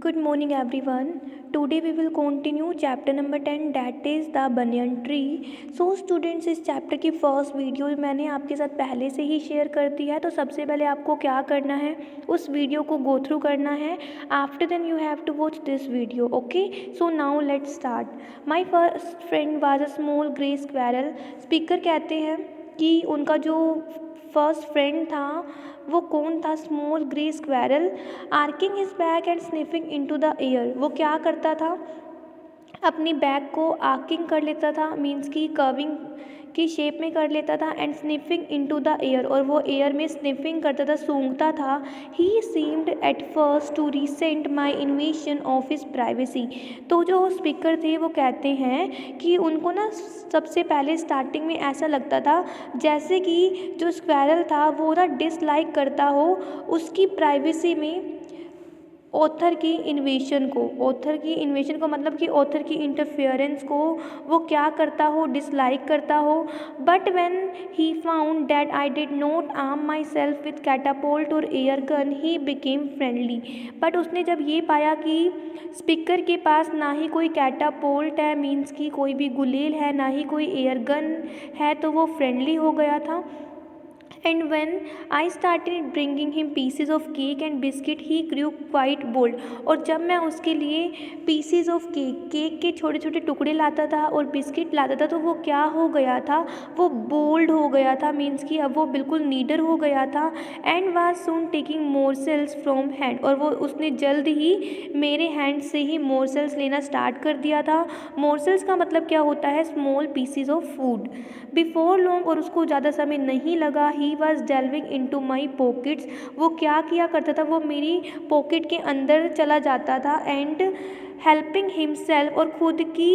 Good morning everyone. Today we will continue chapter number 10 that is the banyan tree. So students इस chapter की first video मैंने आपके साथ पहले से ही शेयर कर दी है तो सबसे पहले आपको क्या करना है उस वीडियो को गो थ्रू करना है. After then you have to watch this video. Okay so now let's start. My first friend was a small grey squirrel. Speaker कहते हैं कि उनका जो फर्स्ट फ्रेंड था वो कौन था. Small grey squirrel arching his back and sniffing into the air. वो क्या करता था अपनी बैक को आर्किंग कर लेता था मीन्स की कर्विंग की शेप में कर लेता था and sniffing into the air और वो एयर में स्निफिंग करता था सूंघता था. He seemed at first to resent my invasion of his privacy. तो जो स्पीकर थे वो कहते हैं कि उनको ना सबसे पहले स्टार्टिंग में ऐसा लगता था जैसे कि जो स्क्वैरल था वो ना डिसलाइक करता हो उसकी प्राइवेसी में ऑथर की इन्वेशन को मतलब कि ऑथर की इंटरफेरेंस को वो क्या करता हो डिसलाइक करता हो. But when he found that I did not arm myself with catapult और air gun he became friendly. But उसने जब ये पाया कि स्पीकर के पास ना ही कोई कैटापोल्ट है मीन्स की कोई भी गुलेल है ना ही कोई एयर गन है तो वो फ्रेंडली हो गया था. And when I started bringing him pieces of cake and biscuit, he grew quite bold. और जब मैं उसके लिए pieces of केक के छोटे छोटे टुकड़े लाता था और बिस्किट लाता था तो वो क्या हो गया था वो बोल्ड हो गया था मीन्स कि अब वो बिल्कुल नीडर हो गया था. And was soon taking morsels from hand. और वो उसने जल्द ही मेरे हैंड से ही मोरसेल्स लेना स्टार्ट कर दिया था. मोरसेल्स का मतलब क्या होता है small pieces of food. Before long और उसको ज़्यादा समय नहीं लगा he was delving into my pockets. वो क्या किया करता था वो मेरी पॉकेट के अंदर चला जाता था एंड हेल्पिंग हिमसेल्फ और खुद की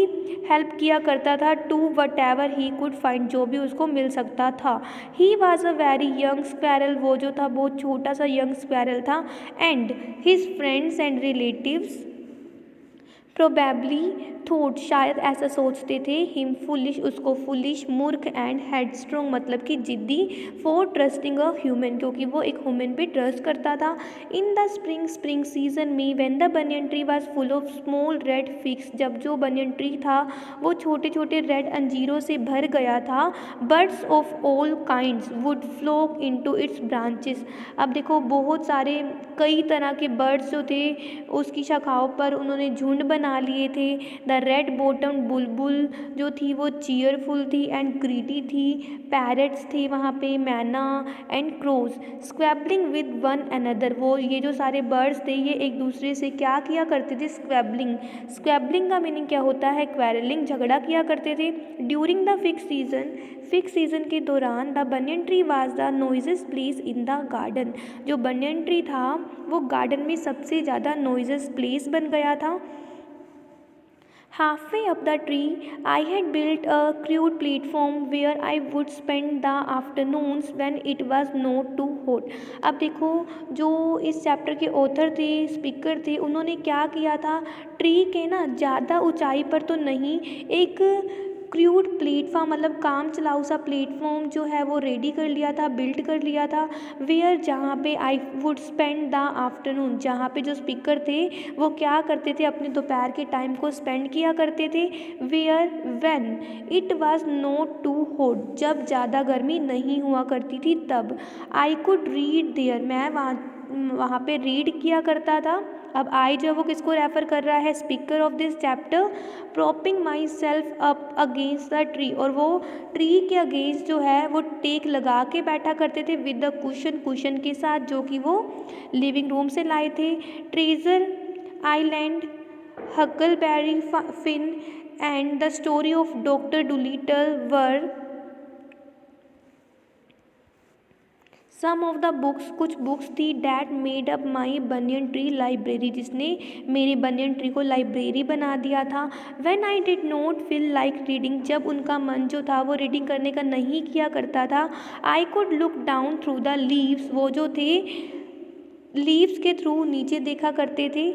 हेल्प किया करता था to whatever he could find जो भी उसको मिल सकता था. He was a very young squirrel. वो जो था बहुत छोटा सा यंग स्क्वैरल था and his friends and relatives probably thought शायद ऐसा सोचते थे हिम फुलिश उसको फुलिश मूर्ख एंड हेडस्ट्रॉन्ग मतलब कि जिद्दी फॉर ट्रस्टिंग अ ह्यूमन क्योंकि वो एक ह्यूमन पे ट्रस्ट करता था. इन द स्प्रिंग सीजन में when the banyan tree was full of small red figs. जब जो बनियन ट्री था वो छोटे छोटे रेड अंजीरों से भर गया था. Birds of all kinds would flock into its branches. अब देखो बहुत सारे कई तरह के बर्ड्स जो थे उसकी शाखाओं पर उन्होंने झुंड बना लिए थे. द रेड बॉटम बुलबुल जो थी वो चीयरफुल थी एंड ग्रीडी थी. पैरट्स थे वहाँ पे myna and crows squabbling with one another. वो ये जो सारे बर्ड्स थे ये एक दूसरे से क्या किया करते थे स्क्वैबलिंग. स्क्वैबलिंग का मीनिंग क्या होता है क्वेरलिंग झगड़ा किया करते थे. ड्यूरिंग द फिक्स सीजन के दौरान the banyan tree was the noisiest place in the garden. जो बनियन ट्री था वो गार्डन में सबसे ज़्यादा नॉइजेस प्लेस बन गया था. Halfway up the tree, I had built a crude platform where I would spend the afternoons when it was not too hot. अब देखो जो इस चैप्टर के ऑथर थे स्पीकर थे उन्होंने क्या किया था ट्री के ना ज़्यादा ऊंचाई पर तो नहीं एक क्रूड प्लेटफॉर्म मतलब काम चलाऊ सा प्लेटफॉर्म जो है वो रेडी कर लिया था बिल्ड कर लिया था. वेयर जहाँ पे I would spend the afternoon जहाँ पे जो स्पीकर थे वो क्या करते थे अपने दोपहर के टाइम को स्पेंड किया करते थे. Where when it was not too hot जब ज़्यादा गर्मी नहीं हुआ करती थी तब. आई कुड रीड देयर मैं वहाँ पे रीड किया करता था. अब आई जो वो किसको रेफ़र कर रहा है speaker of this chapter. Propping my self up against the tree और वो ट्री के अगेंस्ट जो है वो टेक लगा के बैठा करते थे विद द कुशन के साथ जो कि वो लिविंग रूम से लाए थे. Treasure Island Huckleberry Finn and the story of Doctor Dolittle were some of the books कुछ बुक्स थी that made up my banyan tree library जिसने मेरी बनियन ट्री को लाइब्रेरी बना दिया था. When I did not feel like reading जब उनका मन जो था वो रीडिंग करने का नहीं किया करता था. I could look down through the leaves वो जो थे लीव्स के थ्रू नीचे देखा करते थे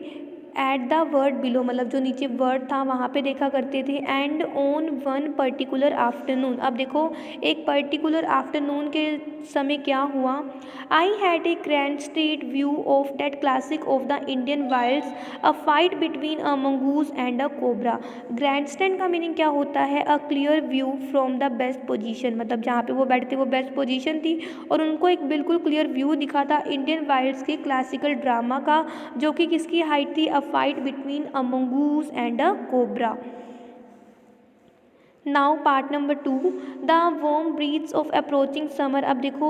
एट द वर्ड बिलो, मतलब जो नीचे वर्ड था वहाँ पे देखा करते थे। And on one particular afternoon, अब देखो एक पर्टिकुलर आफ्टरनून के समय क्या हुआ, I had a grand straight view of that classic of the Indian Wilde's, a fight between a mongoose and a cobra. Grand stand का मीनिंग क्या होता है, a clear view from the best position, मतलब जहाँ पे वो बैठे थे वो बेस्ट पोजीशन थी और उनको एक बिल्कुल क्लियर व्यू दिखा था इंडियन वाइल्ड्स के क्लासिकल ड्रामा का, जो कि किसकी हाइट थी, a fight between a mongoose and a cobra. Now part number 2, the warm breaths of approaching summer. अब देखो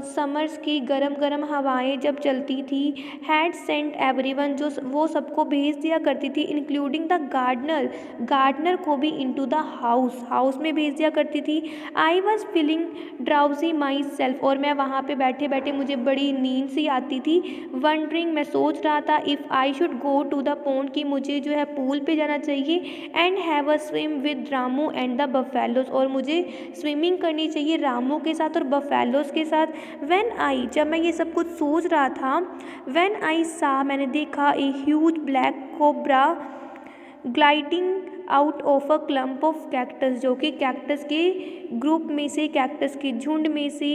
समर्स की गरम गरम हवाएं जब चलती थी, हैड सेंट एवरीवन, जो वो सबको भेज दिया करती थी, इंक्लूडिंग द गार्डनर, गार्डनर को भी इनटू द हाउस, हाउस में भेज दिया करती थी। I was feeling drowsy my self, और मैं वहाँ पे बैठे बैठे मुझे बड़ी नींद सी आती थी। वंडरिंग, मैं सोच रहा था, if I should go to the pond, कि मुझे जो है पूल पे जाना चाहिए, and have a swim with Ramu and the buffaloes, और मुझे स्विमिंग करनी चाहिए रामू के साथ और बफेलोज के साथ। व्हेन आई, जब मैं ये सब कुछ सोच रहा था, व्हेन आई सा, मैंने देखा, a huge black cobra gliding out of a clump of cactus, जो कि कैक्टस के ग्रुप में से, कैक्टस के झुंड में से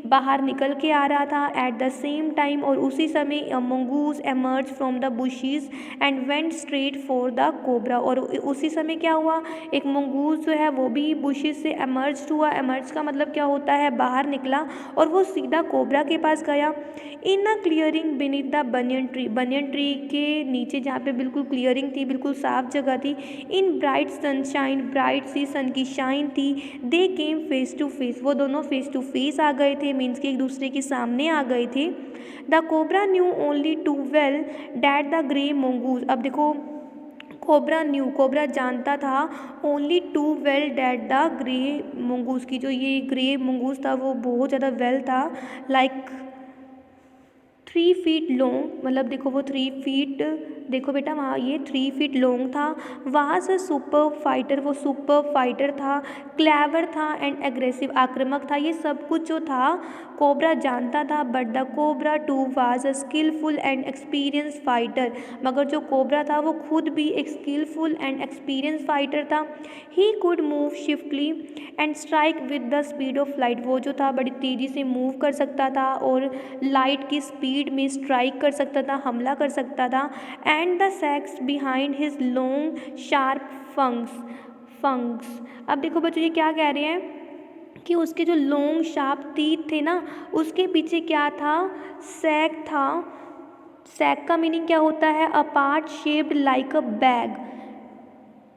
बाहर निकल के आ रहा था। एट द सेम टाइम, और उसी समय, a mongoose emerge from the bushes and went straight for the cobra, और उसी समय क्या हुआ, एक मंगूज जो है वो भी बुशीज से एमर्ज हुआ। एमर्ज का मतलब क्या होता है, बाहर निकला, और वो सीधा कोबरा के पास गया। In a clearing beneath the banyan tree, banyan tree के नीचे जहाँ पे बिल्कुल क्लियरिंग थी, बिल्कुल साफ जगह थी। इन ब्राइट सनशाइन, ब्राइट सी सन की शाइन थी। दे केम फेस टू फेस, वो दोनों फेस टू फेस आ गए थे, मीन्स कि एक दूसरे के सामने आ गए थे। The cobra knew only too well that the grey mongoose, अब देखो कोबरा न्यू, कोबरा जानता था, only too well that the grey mongoose की, जो ये ग्रे मंगूज था वो बहुत ज़्यादा वेल था, लाइक 3 फीट लॉन्ग, मतलब देखो वो 3 फीट, देखो बेटा वहाँ ये 3 फीट लॉन्ग था। वहाँ से सुपर फाइटर, वो सुपर फाइटर था, क्लेवर था एंड एग्रेसिव, आक्रामक था। ये सब कुछ जो था कोबरा जानता था, but the cobra too was a skilful and experience fighter, मगर जो कोबरा था वो खुद भी एक स्किलफुल एंड एक्सपीरियंस फाइटर था। He could move swiftly and strike with the speed of light, वो जो था बड़ी तेज़ी से मूव कर सकता था और लाइट की स्पीड में स्ट्राइक कर सकता था, हमला कर सकता था। And the sacs behind his long sharp fangs, अब देखो बच्चों ये क्या कह रहे हैं कि उसके जो लॉन्ग शार्प टीथ थे ना, उसके पीछे क्या था, सैक था। सैक का मीनिंग क्या होता है, a part shaped like a bag,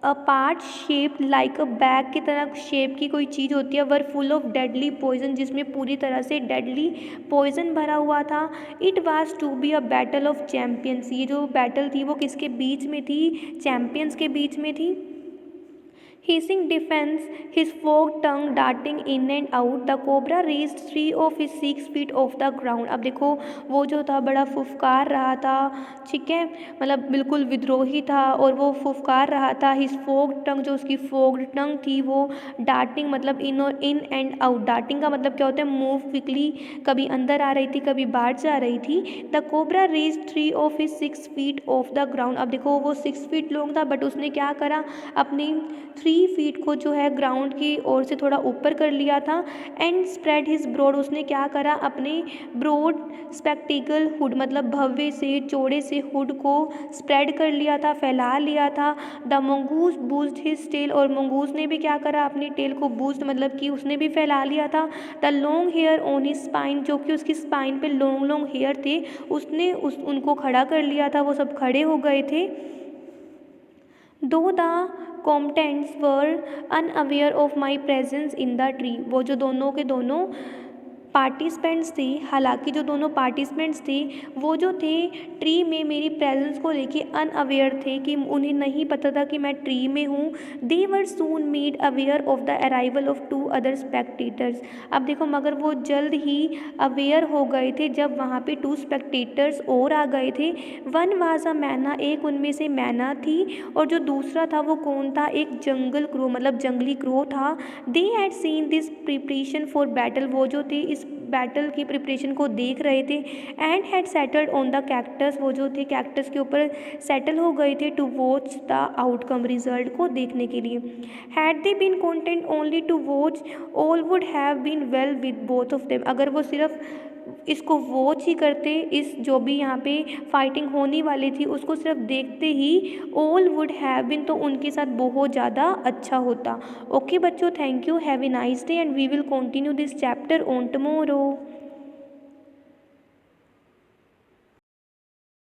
a part shaped like a bag की तरह शेप की कोई चीज़ होती है, were full of deadly poison, जिसमें पूरी तरह से डेडली पॉइजन भरा हुआ था। It was to be a battle of champions, ये जो बैटल थी वो किसके बीच में थी, चैम्पियंस के बीच में थी। Hissing defense, his forked tongue darting in and out, the cobra raised 3 of his 6 feet off the ground। अब देखो वो जो था बड़ा फुफकार रहा था, ठीक है, मतलब बिल्कुल विद्रोही था और वो फुफकार रहा था। हिज फोक्ड टंग, जो उसकी फोक्ड टंग थी वो डार्टिंग, मतलब इन और इन एंड आउट, डार्टिंग का मतलब क्या होता है, मूव क्विकली, कभी अंदर आ रही थी कभी बाहर जा रही थी। The cobra raised 3 of his 6 feet off the ground, अब देखो वो 6 फीट लॉन्ग था, बट उसने क्या करा, अपनी 3 फीट को जो है ग्राउंड की ओर से थोड़ा ऊपर कर लिया था। एंड स्प्रेड हिज ब्रॉड, उसने क्या करा, अपने ब्रॉड स्पेक्टिकल हुड, मतलब भव्य से चौड़े से हुड को स्प्रेड कर लिया था, फैला लिया था। द मंगूज बूस्ड हिज टेल, और मंगूज ने भी क्या करा, अपनी टेल को बूस्ट, मतलब कि उसने भी फैला लिया था। The long hair on his spine, जो कि उसकी स्पाइन पे लॉन्ग लॉन्ग हेयर थे, उसने उनको खड़ा कर लिया था, वो सब खड़े हो गए थे। Though the combatants were unaware of my presence in the tree, वो जो दोनों के दोनों पार्टिसिपेंट्स थे, हालांकि जो दोनों पार्टिसिपेंट्स थे वो जो थे ट्री में मेरी प्रेजेंस को लेके अनअवेयर थे, कि उन्हें नहीं पता था कि मैं ट्री में हूँ। They were soon made aware of the arrival of 2 other spectators, अब देखो मगर वो जल्द ही अवेयर हो गए थे जब वहाँ पे 2 स्पेक्टेटर्स और आ गए थे। वन वाज अ मैना, एक उनमें से मैना थी, और जो दूसरा था वो कौन था, एक जंगल क्रो, मतलब जंगली क्रो था। They had seen this preparation for battle, वो जो थे इस बैटल की प्रिपरेशन को देख रहे थे and had settled on the cactus, वो जो थे कैक्टस के ऊपर सेटल हो गए थे to watch the outcome, result को देखने के लिए। Had they been content only to watch all would have been well with both of them, अगर वो सिर्फ इसको वॉच ही करते, इस जो भी यहाँ पे फाइटिंग होने वाली थी उसको सिर्फ देखते ही, ऑल वुड हैव बीन, तो उनके साथ बहुत ज़्यादा अच्छा होता। ओके बच्चों, thank you, have a nice day and we will continue this chapter on tomorrow.